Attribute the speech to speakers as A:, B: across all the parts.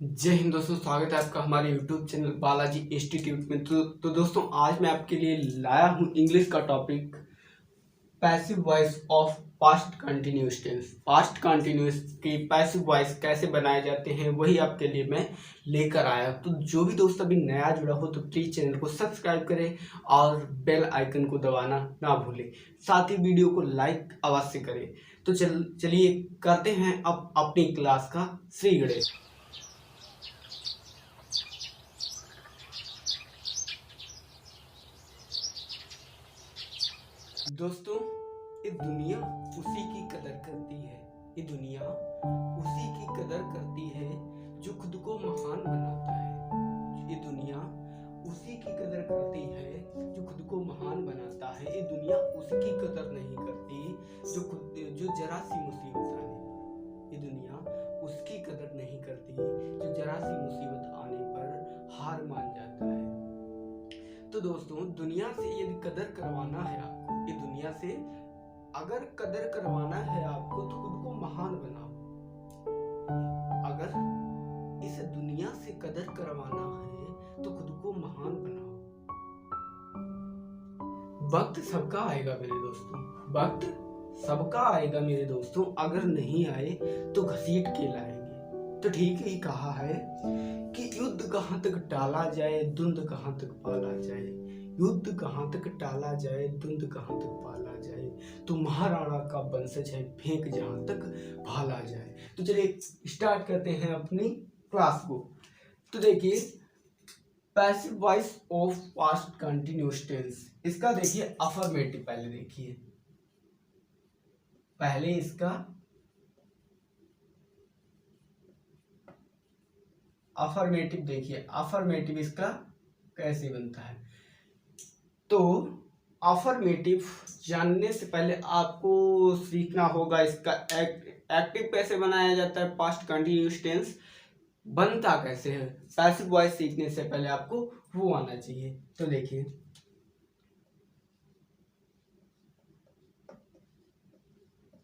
A: जय हिंद दोस्तों, स्वागत है आपका हमारे YouTube चैनल बालाजी इंस्टीट्यूट में। तो दोस्तों, आज मैं आपके लिए लाया हूँ इंग्लिश का topic passive voice of past continuous tense. Past continuous की पैसिव वॉइस कैसे बनाए जाते हैं वही आपके लिए मैं लेकर आया। तो जो भी दोस्त अभी नया जुड़ा हो तो प्लीज चैनल को सब्सक्राइब करें और बेल आइकन को दबाना ना भूलें, साथ ही वीडियो को लाइक अवश्य करें। तो चलिए करते हैं अब अपनी क्लास का श्री गणेश। दोस्तों, ये दुनिया उसी की कदर करती है। ये दुनिया उसी की कदर करती है जो खुद को महान बनाता है। ये दुनिया उसी की कदर करती है जो खुद को महान बनाता है। ये दुनिया उसकी कदर नहीं करती जो जरा सी मुसीबत आने पर। ये दुनिया उसकी कदर नहीं करती जो जरा सी मुसीबत आने पर हार मान जाता है। तो दोस्तों, दुनिया से यदि कदर करवाना है आपको, ये दुनिया से अगर कदर करवाना है आपको तो खुद को महान बनाओ। अगर इस दुनिया से कदर करवाना है तो खुद को महान बनाओ। वक्त सबका आएगा मेरे दोस्तों, वक्त सबका आएगा मेरे दोस्तों। अगर नहीं आए तो घसीट के लाएंगे। तो ठीक ही कहा है कि युद्ध कहाँ तक टाला जाए, धुंध कहाँ तक पाला जाए। युद्ध कहाँ तक टाला जाए, धुंध कहाँ तक पाला जाए। तो महाराणा का वंशज है, फेंक जहां तक भाला जाए। तो चलिए स्टार्ट करते हैं अपनी क्लास को। तो देखिए, passive voice of past continuous tense, इसका देखिए अफर्मेटिव पहले देखिए। पहले इसका अफर्मेटिव देखिए। अफर्मेटिव इसका कैसे बनता है। तो अफर्मेटिव जानने से पहले आपको सीखना होगा इसका एक्टिव कैसे बनाया जाता है, पास्ट कंटिन्यूअस टेंस बनता कैसे है। पैसिव वॉइस सीखने से पहले आपको वो आना चाहिए। तो देखिए,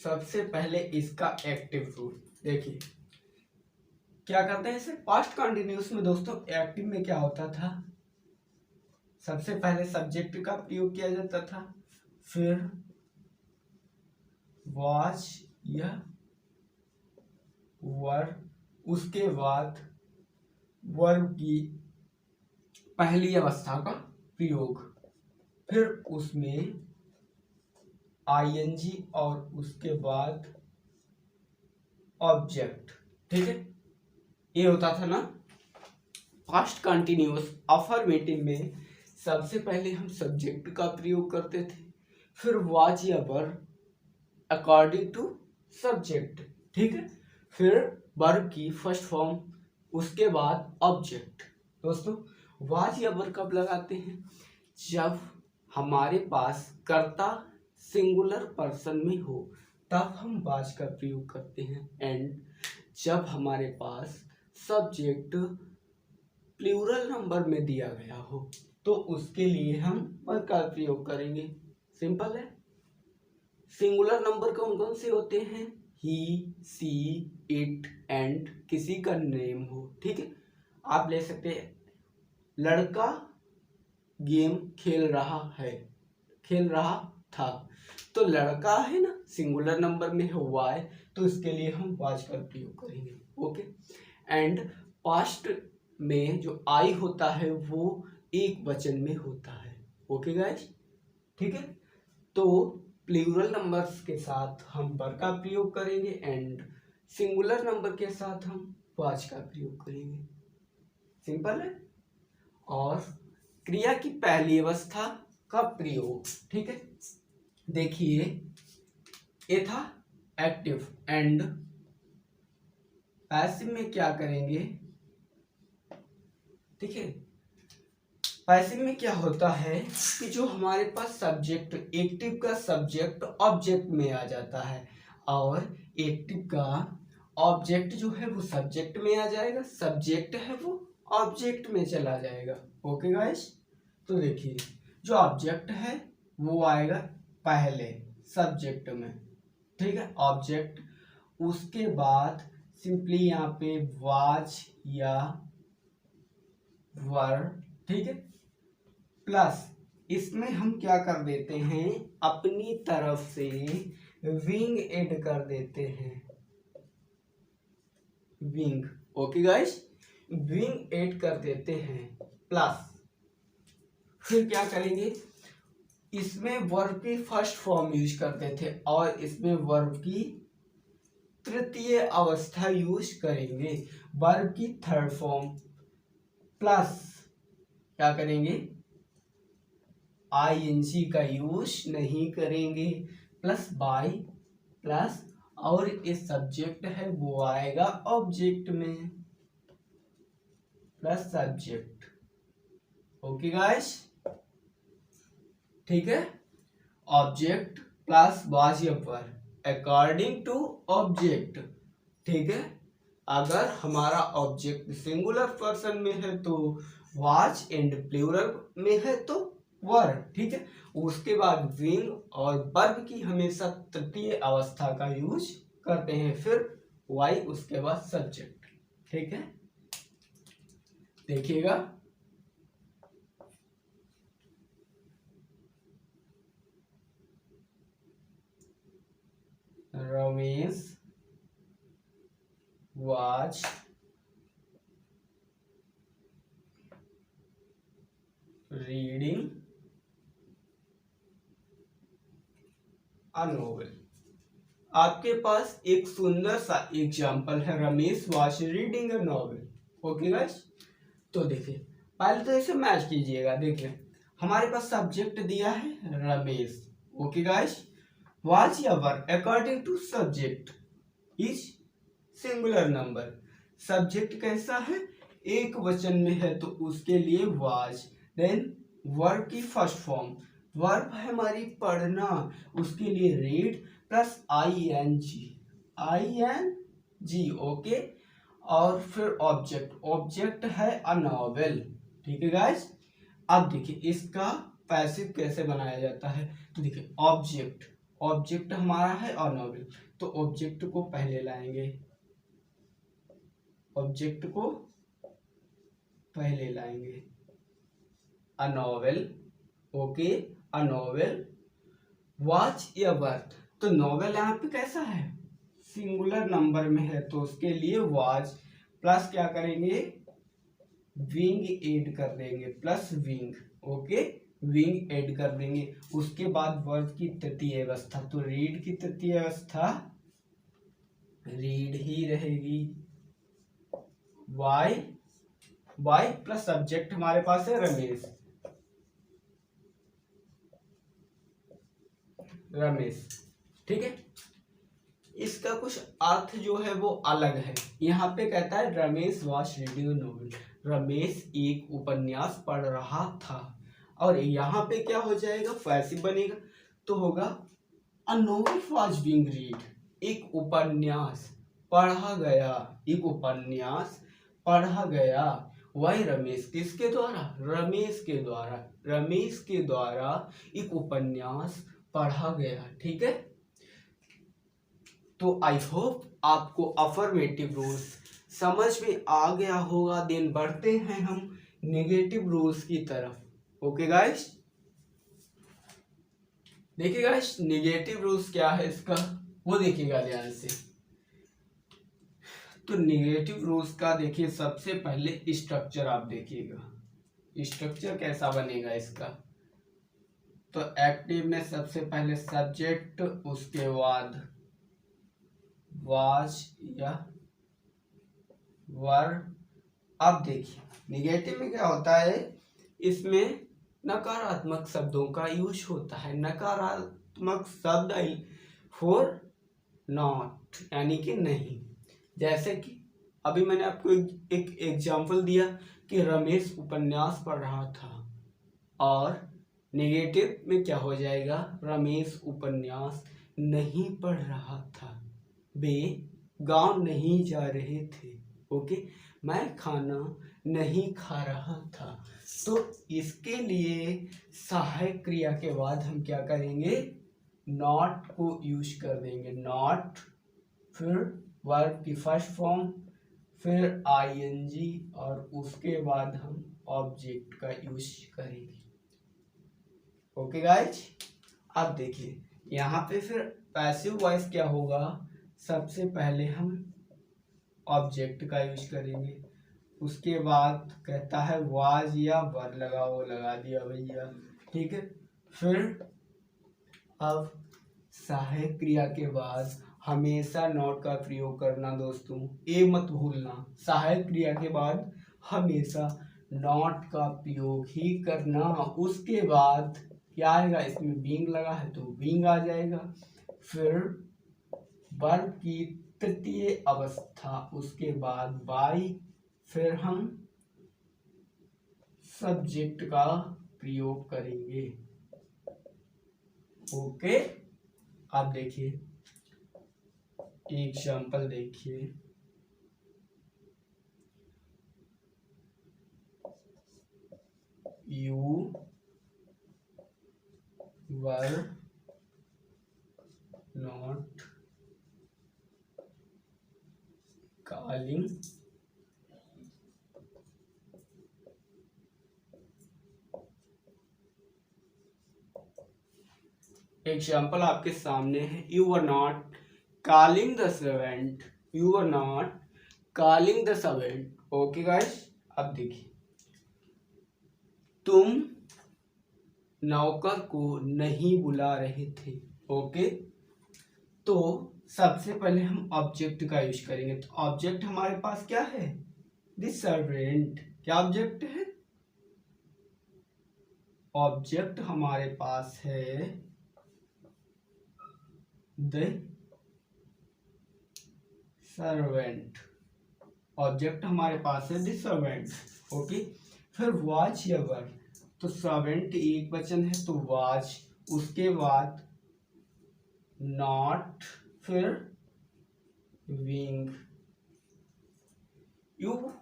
A: सबसे पहले इसका एक्टिव रूल देखिए क्या करते हैं इसे। पास्ट कंटिन्यूअस में दोस्तों एक्टिव में क्या होता था, सबसे पहले सब्जेक्ट का प्रयोग किया जाता था, फिर वाज या वर, उसके बाद वर्ब की पहली अवस्था का प्रयोग, फिर उसमें आईएनजी और उसके बाद ऑब्जेक्ट। ठीक है, ये होता था ना पास्ट कंटिन्यूअस। अफर्मेटिव में सबसे पहले हम सब्जेक्ट का प्रयोग करते थे, फिर वाज या वर अकॉर्डिंग टू सब्जेक्ट। ठीक है, फिर वर्ब की फर्स्ट फॉर्म, उसके बाद ऑब्जेक्ट। दोस्तों, वाज या वर कब लगाते हैं, जब हमारे पास कर्ता सिंगुलर पर्सन में हो तब हम वाज का प्रयोग करते हैं। एंड जब हमारे पास सब्जेक्ट प्लूरल नंबर में दिया गया हो तो उसके लिए हम वर का प्रयोग करेंगे। सिंपल है। सिंगुलर नंबर कौन कौन से होते हैं, ही, सी, इट एंड किसी का नेम हो। ठीक है, आप ले सकते हैं लड़का गेम खेल रहा है, खेल रहा था। तो लड़का है ना, सिंगुलर नंबर में है वाई, तो इसके लिए हम वाज का प्रयोग करेंगे। ओके, एंड पास्ट में जो आई होता है वो एक वचन में होता है। ओके गाइस, ठीक है। तो प्लूरल नंबर्स के साथ हम वर का प्रयोग करेंगे एंड सिंगुलर नंबर के साथ हम वाज का प्रयोग करेंगे। सिंपल है। और क्रिया की पहली अवस्था का प्रयोग, ठीक है। देखिए, ये था एक्टिव एंड पैसिव में क्या करेंगे। ठीक है, पैसिव में क्या होता है कि जो हमारे पास सब्जेक्ट, एक्टिव का सब्जेक्ट ऑब्जेक्ट में आ जाता है और एक्टिव का ऑब्जेक्ट जो है वो सब्जेक्ट में आ जाएगा, सब्जेक्ट है वो ऑब्जेक्ट में चला जाएगा। ओके गाइस, तो देखिए जो ऑब्जेक्ट है वो आएगा पहले सब्जेक्ट में। ठीक है, ऑब्जेक्ट, उसके बाद सिंपली यहाँ पे वाज या वर, ठीक है, प्लस इसमें हम क्या कर देते हैं, अपनी तरफ से विंग ऐड कर देते हैं, wing. Okay guys, wing add कर देते हैं, प्लस फिर क्या करेंगे, इसमें वर्ब की फर्स्ट फॉर्म यूज करते थे और इसमें वर्ब की तृतीय अवस्था यूज करेंगे, वर्ब की थर्ड फॉर्म, प्लस क्या करेंगे, आईएनजी का यूज नहीं करेंगे, प्लस बाय, प्लस और इस सब्जेक्ट है वो आएगा ऑब्जेक्ट में, प्लस सब्जेक्ट। ओके गाइस, ठीक है, ऑब्जेक्ट प्लस वाज या वर अकॉर्डिंग टू ऑब्जेक्ट, ठीक है। अगर हमारा ऑब्जेक्ट सिंगुलर पर्सन में है तो वाज एंड प्लूरल में है तो वर, ठीक है। उसके बाद विंग और वर्ब की हमेशा तृतीय अवस्था का यूज करते हैं, फिर वाई, उसके बाद सब्जेक्ट, ठीक है। देखिएगा, Ramesh was reading a novel। आपके पास एक सुंदर सा एग्जाम्पल है, Ramesh was reading a novel। Okay guys, तो देखिए पहले तो इसे मैच कीजिएगा। देखिए हमारे पास सब्जेक्ट दिया है रमेश, ओके गाइस, was या were according to subject is singular number, subject कैसा है, एक वचन में है तो उसके लिए वाज, देन वर्ब की फर्स्ट फॉर्म, वर्ब है हमारी पढ़ना, उसके लिए रीड, प्लस आईएनजी, ओके, और फिर ऑब्जेक्ट, ऑब्जेक्ट है अ नॉवेल, ठीक है गाइस। अब देखिए इसका पैसिव कैसे बनाया जाता है, तो देखिए ऑब्जेक्ट, ऑब्जेक्ट हमारा है अ नॉवेल, तो ऑब्जेक्ट को पहले लाएंगे, ऑब्जेक्ट को पहले लाएंगे, a novel, okay, a novel watch या वर्थ, तो नॉवेल यहाँ पे कैसा है, सिंगुलर नंबर में है तो उसके लिए वाच, प्लस क्या करेंगे, विंग ऐड कर देंगे, plus wing, okay, wing add कर देंगे। उसके बाद वर्ब की तृतीय अवस्था, तो रीड की तृतीय अवस्था रीड ही रहेगी, वाई, वाई प्लस सब्जेक्ट हमारे पास है रमेश, रमेश, ठीक है। इसका कुछ अर्थ जो है वो अलग है, यहाँ पे कहता है Ramesh was reading novel, Ramesh एक उपन्यास पढ़ रहा था, और यहाँ पे क्या हो जाएगा, पैसिव बनेगा, तो होगा अ नोवेल वॉज बीइंग रीड, एक उपन्यास पढ़ा गया, एक उपन्यास पढ़ा गया, वही रमेश, किसके द्वारा, रमेश के द्वारा, रमेश के द्वारा एक उपन्यास पढ़ा गया, ठीक है। तो आई होप आपको अफर्मेटिव रूल्स समझ में आ गया होगा। देन बढ़ते हैं हम नेगेटिव रूल्स की तरफ। ओके गाइस, देखिए गाइस नेगेटिव रूल्स क्या है इसका वो देखिएगा ध्यान से। तो नेगेटिव रूल्स का देखिए सबसे पहले स्ट्रक्चर आप देखिएगा, स्ट्रक्चर कैसा बनेगा इसका। तो एक्टिव में सबसे पहले सब्जेक्ट, उसके बाद वाज या वर्ब। अब देखिए निगेटिव में क्या होता है, इसमें नकारात्मक शब्दों का यूज होता है, नकारात्मक शब्द फॉर नॉट यानी कि नहीं। जैसे कि अभी मैंने आपको एक एग्जाम्पल दिया कि रमेश उपन्यास पढ़ रहा था, और नेगेटिव में क्या हो जाएगा, रमेश उपन्यास नहीं पढ़ रहा था, वे गांव नहीं जा रहे थे, ओके, मैं खाना नहीं खा रहा था। तो इसके लिए सहायक क्रिया के बाद हम क्या करेंगे, नॉट को यूज कर देंगे, नॉट, फिर वर्ब की फर्स्ट फॉर्म, फिर आईएनजी और उसके बाद हम ऑब्जेक्ट का यूज करेंगे। ओके गाइज, अब देखिए यहाँ पे फिर पैसिव वॉइस क्या होगा, सबसे पहले हम ऑब्जेक्ट का यूज करेंगे, उसके बाद कहता है वाज या वर लगाओ, लगा दिया भैया, ठीक है। फिर अब सहायक क्रिया के बाद हमेशा नॉट का प्रयोग करना दोस्तों, ये मत भूलना, सहायक क्रिया के बाद हमेशा नॉट का प्रयोग ही करना। उसके बाद क्या आएगा, इसमें बीइंग लगा है तो बीइंग आ जाएगा। फिर वर्ब की तृतीय अवस्था, उसके बाद बाई, फिर हम सब्जेक्ट का प्रयोग करेंगे। ओके, आप देखिए एग्जाम्पल देखिए, you were not calling example आपके सामने है, you are not calling the servant, you are not calling the servant. Okay guys, अब देखिए तुम नौकर को नहीं बुला रहे थे। ओके, तो सबसे पहले हम ऑब्जेक्ट का यूज करेंगे, तो ऑब्जेक्ट हमारे पास क्या है, द सर्वेंट। क्या ऑब्जेक्ट है, ऑब्जेक्ट हमारे पास है द सर्वेंट, ऑब्जेक्ट हमारे पास है द सर्वेंट। ओके, फिर वाच या वर, तो सर्वेंट एक वचन है तो वाच, उसके बाद नॉट, फिर wing, you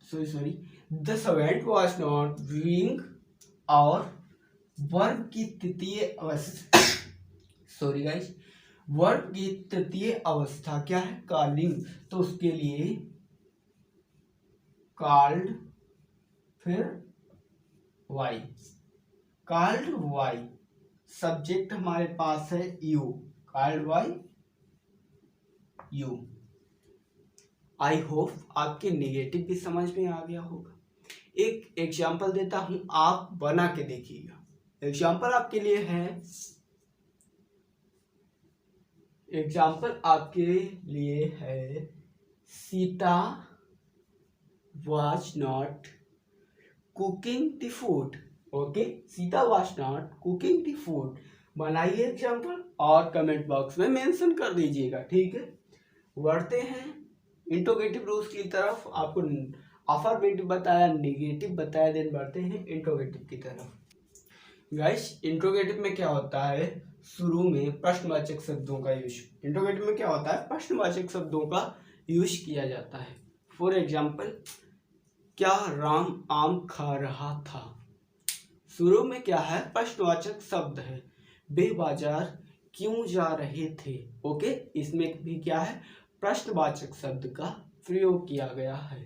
A: sorry the servant was not wing, और वर्ब की तृतीय अवस्था सॉरी गाइस, वर्ब की तृतीय अवस्था क्या है, कॉलिंग, तो उसके लिए कॉल्ड, फिर वाई, कॉल्ड वाई, सब्जेक्ट हमारे पास है you, called why you. I hope आपके नेगेटिव भी समझ में आ गया होगा। एक एग्जाम्पल देता हूं, आप बना के देखिएगा। एग्जाम्पल आपके लिए है, एग्जाम्पल आपके लिए है, Sita was not cooking the food। Okay, Sita was not cooking the food। बनाइए एग्जाम्पल और कमेंट बॉक्स में मेंशन कर दीजिएगा, ठीक है। बढ़ते हैं इंट्रोगेटिव रूल्स की तरफ। आपको अफर्मेटिव बताया, नेगेटिव बताया, देन बढ़ते हैं इंट्रोगेटिव की तरफ। गाइस, इंट्रोगेटिव में क्या होता है, शुरू में प्रश्नवाचक शब्दों का यूज, इंट्रोगेटिव में क्या होता है, प्रश्नवाचक शब्दों का यूज किया जाता है। फॉर एग्जाम्पल, क्या राम आम खा रहा था, शुरू में क्या है, प्रश्नवाचक शब्द है। वे बाजार क्यों जा रहे थे, ओके, इसमें भी क्या है, प्रश्नवाचक शब्द का प्रयोग किया गया है।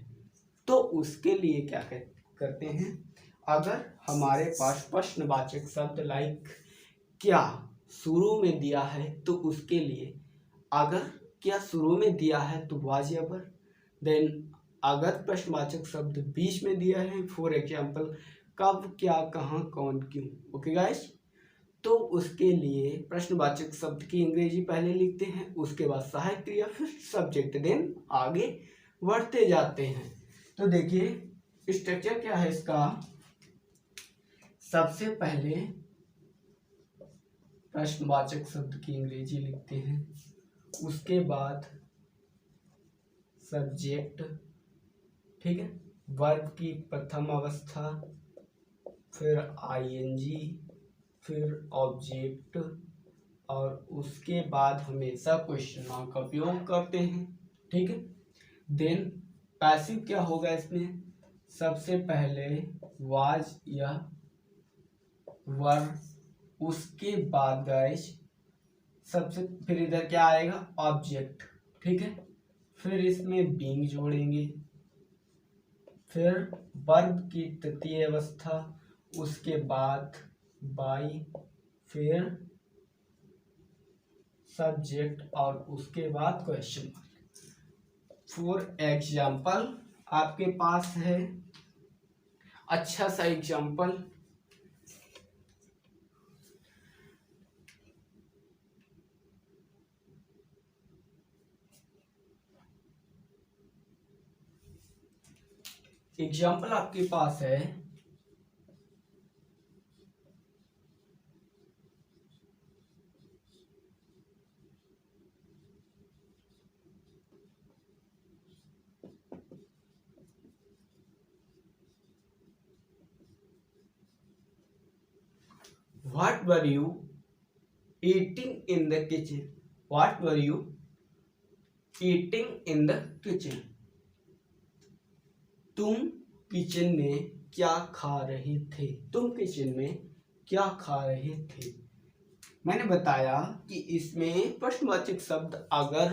A: तो उसके लिए क्या करते हैं, अगर हमारे पास प्रश्नवाचक शब्द लाइक क्या शुरू में दिया है, तो उसके लिए अगर क्या शुरू में दिया है तो वाज या वर, देन अगर प्रश्नवाचक शब्द बीच में दिया है, फॉर एग्जाम्पल कब, क्या, कहाँ, कौन, क्यों। ओके गाइस, तो उसके लिए प्रश्नवाचक शब्द की अंग्रेजी पहले लिखते हैं, उसके बाद सहायक क्रिया, फिर सब्जेक्ट, देन आगे बढ़ते जाते हैं। तो देखिए स्ट्रक्चर क्या है इसका, सबसे पहले प्रश्नवाचक शब्द की अंग्रेजी लिखते हैं, उसके बाद सब्जेक्ट, ठीक है, वर्ब की प्रथम अवस्था, फिर आईएनजी, फिर ऑब्जेक्ट, और उसके बाद हमेशा क्वेश्चन मार्क का उपयोग करते हैं, ठीक है। देन पैसिव क्या होगा इसमें, सबसे पहले वाज या वर, उसके बाद गाइस सबसे फिर इधर क्या आएगा, ऑब्जेक्ट, ठीक है। फिर इसमें बीइंग जोड़ेंगे, फिर वर्ब की तृतीय अवस्था, उसके बाद बाई, फिर सब्जेक्ट और उसके बाद क्वेश्चन मार्क। फॉर एग्जाम्पल आपके पास है अच्छा सा एग्जाम्पल, आपके पास है What were you eating in the kitchen? What were you eating in the kitchen? तुम किचन में क्या खा रहे थे? तुम किचन में क्या खा रहे थे? मैंने बताया कि इसमें प्रश्नवाचक शब्द अगर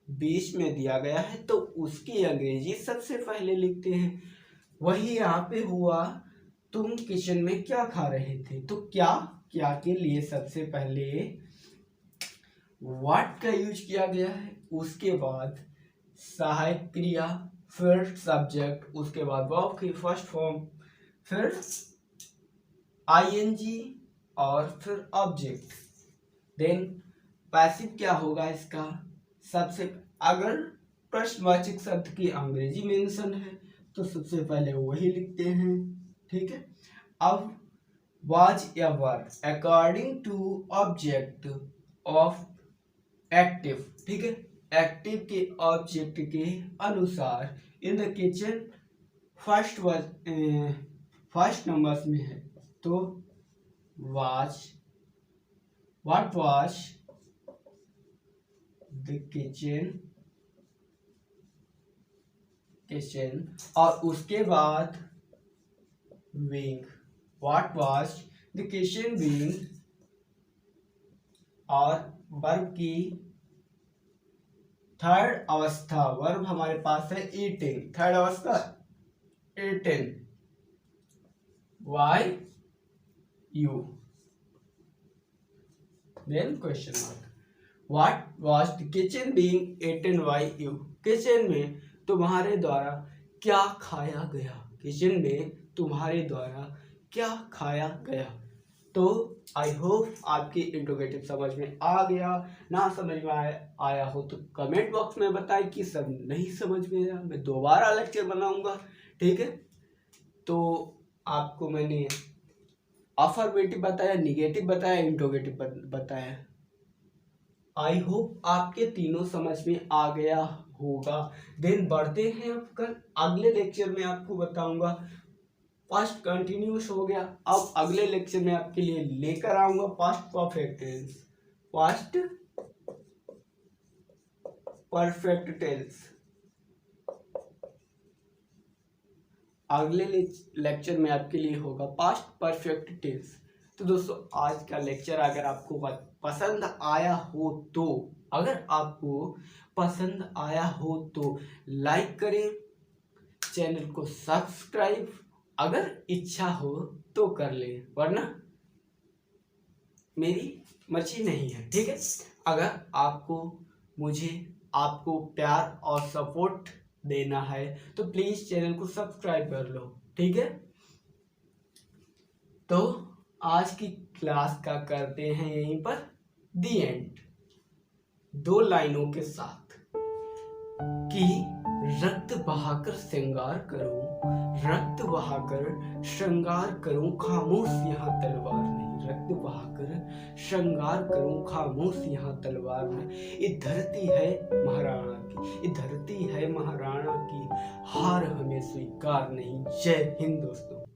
A: बीच में दिया गया है तो उसकी अंग्रेजी सबसे पहले लिखते हैं। वही यहाँ पे हुआ, तुम किचन में क्या खा रहे थे, तो क्या के लिए सबसे पहले व्हाट का यूज किया गया है, उसके बाद सहायक क्रिया, फिर सब्जेक्ट, उसके बाद वर्ब की फर्स्ट फॉर्म, फिर आईएनजी और फिर ऑब्जेक्ट। देन पैसिव क्या होगा इसका, सबसे अगर प्रश्नवाचक शब्द की अंग्रेजी मेंशन है तो सबसे पहले वही लिखते हैं, ठीक है। अब was या were according to object of active, ठीक है, एक्टिव के ऑब्जेक्ट के अनुसार in the kitchen first numbers में है, तो was, what was the kitchen और उसके बाद being, what was the kitchen being, और वर्ब की थर्ड अवस्था, वर्ब हमारे पास है ईटिंग, थर्ड अवस्था eating, why you, then question mark. What was the kitchen being eaten by you, kitchen में तुम्हारे द्वारा क्या खाया गया, किचन में तुम्हारे द्वारा क्या खाया गया। तो आई होप आपकी इंट्रोगेटिव समझ में आ गया, ना समझ में आया हो तो कमेंट बॉक्स में बताएं कि सब नहीं समझ में आया, मैं दोबारा लेक्चर बनाऊंगा, ठीक है। तो आपको मैंने अफर्मेटिव बताया, निगेटिव बताया, इंट्रोगेटिव बताया। आई होप आपके तीनों समझ में आ गया होगा। देन बढ़ते हैं अब कल अगले लेक्चर में आपको बताऊंगा, पास्ट कंटिन्यूस हो गया, अब अगले लेक्चर में आपके लिए लेकर आऊंगा past perfect tense, past perfect tense. अगले लेक्चर में आपके लिए होगा पास्ट परफेक्ट टेंस। तो दोस्तों आज का लेक्चर अगर आपको पसंद आया हो तो, अगर आपको पसंद आया हो तो लाइक करें, चैनल को सब्सक्राइब अगर इच्छा हो तो कर ले, वरना मेरी मर्जी नहीं है, ठीक है। अगर आपको प्यार और सपोर्ट देना है तो प्लीज चैनल को सब्सक्राइब कर लो, ठीक है। तो आज की क्लास का करते हैं यहीं पर दी एंड, 2 लाइनों के साथ कि रक्त बहाकर श्रृंगार करूं, रक्त बहाकर श्रृंगार करूं, खामोश यहाँ तलवार नहीं, रक्त बहाकर श्रृंगार करूं, खामोश यहाँ तलवार नहीं। ये धरती है महाराणा की, ये धरती है महाराणा की, हार हमें स्वीकार नहीं। जय हिंद दोस्तों।